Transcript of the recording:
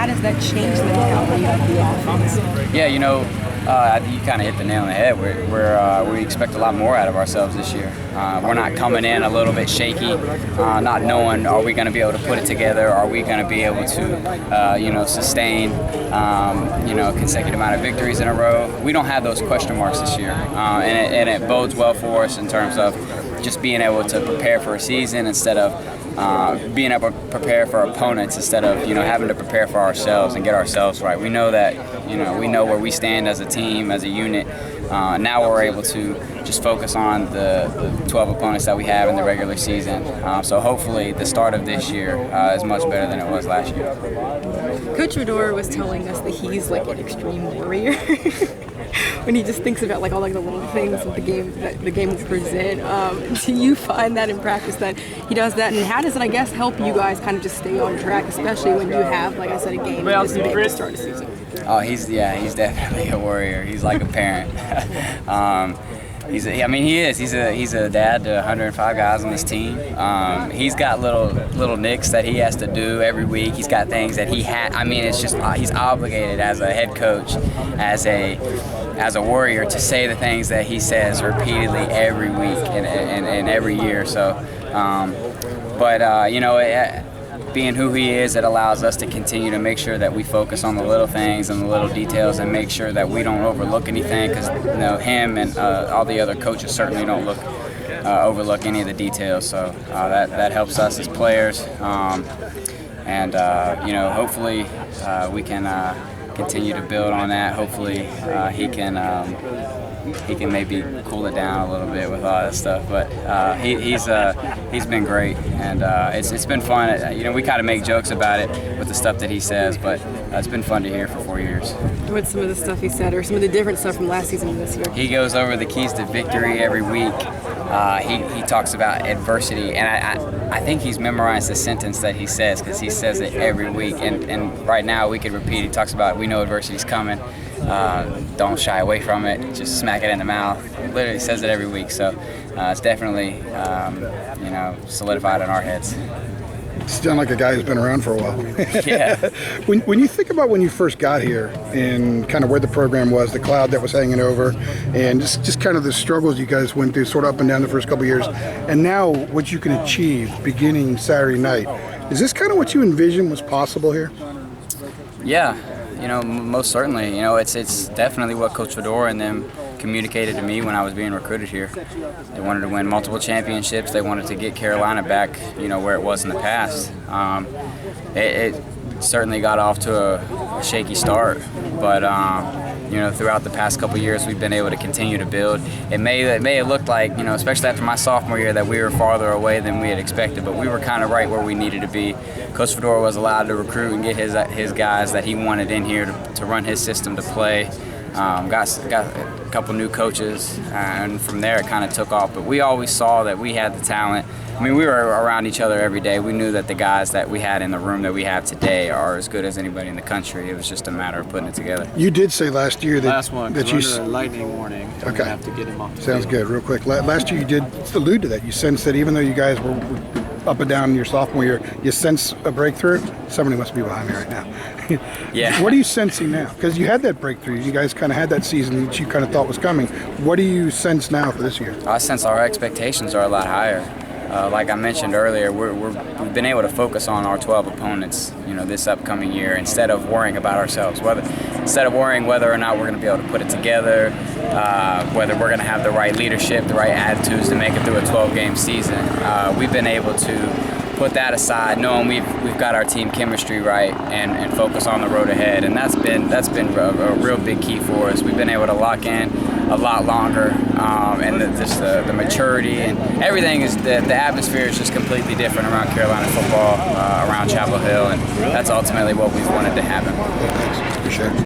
does that change the mentality of the offense? Yeah, you kind of hit the nail on the head. We expect a lot more out of ourselves this year. We're not coming in a little bit shaky, not knowing are we going to be able to put it together, are we going to be able to, sustain, a consecutive amount of victories in a row. We don't have those question marks this year, and it bodes well for us in terms of just being able to prepare for a season instead of being able to prepare for opponents instead of having to prepare for ourselves and get ourselves right. We know that we know where we stand as a team, as a unit. Now we're able to just focus on the 12 opponents that we have in the regular season. So hopefully the start of this year is much better than it was last year. Coach Fedora was telling us that he's like an extreme warrior. When he just thinks about all the little things of the game will present. Do you find that in practice that he does that, and how does it, I guess, help you guys kind of just stay on track, especially when you have, like I said, a game this big to start a season? Oh, he's definitely a warrior. He's like a parent. He is. He's a dad to 105 guys on this team. He's got little nicks that he has to do every week. He's got things that it's just he's obligated as a head coach, as a warrior, to say the things that he says repeatedly every week and every year. So, being who he is, it allows us to continue to make sure that we focus on the little things and the little details and make sure that we don't overlook anything, because him and all the other coaches certainly don't overlook any of the details. So that helps us as players, hopefully we can continue to build on that. Hopefully he can maybe cool it down a little bit with all that stuff, but he's been great, and it's been fun. We kind of make jokes about it with the stuff that he says, but it's been fun to hear for 4 years. What's some of the stuff he said, or some of the different stuff from last season and this year? He goes over the keys to victory every week. He talks about adversity, and I think he's memorized the sentence that he says, because he says it every week, and right now we could repeat. He talks about, we know adversity's coming, don't shy away from it, just smack it in the mouth. Literally says it every week, so it's definitely solidified in our heads. You sound like a guy who's been around for a while. Yeah. When you think about when you first got here and kind of where the program was, the cloud that was hanging over, and just kind of the struggles you guys went through sort of up and down the first couple of years, and now what you can achieve beginning Saturday night, is this kind of what you envisioned was possible here? Yeah, most certainly. It's definitely what Coach Fedora and them communicated to me when I was being recruited here. They wanted to win multiple championships. They wanted to get Carolina back, where it was in the past. It certainly got off to a shaky start, but throughout the past couple of years, we've been able to continue to build. It may have looked like, especially after my sophomore year, that we were farther away than we had expected, but we were kind of right where we needed to be. Coach Fedora was allowed to recruit and get his guys that he wanted in here to run his system to play. Got a couple new coaches, and from there it kind of took off. But we always saw that we had the talent. We were around each other every day. We knew that the guys that we had in the room that we have today are as good as anybody in the country. It was just a matter of putting it together. You did say last year that last one, that you under a lightning warning. Okay. We have to get him off. Sounds good. Real quick. Last year you did allude to that. You sensed that even though you guys were up and down in your sophomore year, you sense a breakthrough. Somebody must be behind me right now. Yeah. What are you sensing now? Because you had that breakthrough. You guys kind of had that season that you kind of thought was coming. What do you sense now for this year? I sense our expectations are a lot higher. Like I mentioned earlier, we've been able to focus on our 12 opponents, this upcoming year, instead of worrying about ourselves. Instead of worrying whether or not we're going to be able to put it together, whether we're going to have the right leadership, the right attitudes to make it through a 12-game season, we've been able to put that aside, knowing we've got our team chemistry right, and focus on the road ahead. And that's been a real big key for us. We've been able to lock in a lot longer, and the maturity and everything is the atmosphere is just completely different around Carolina football, around Chapel Hill, and that's ultimately what we've wanted to happen. Appreciate it.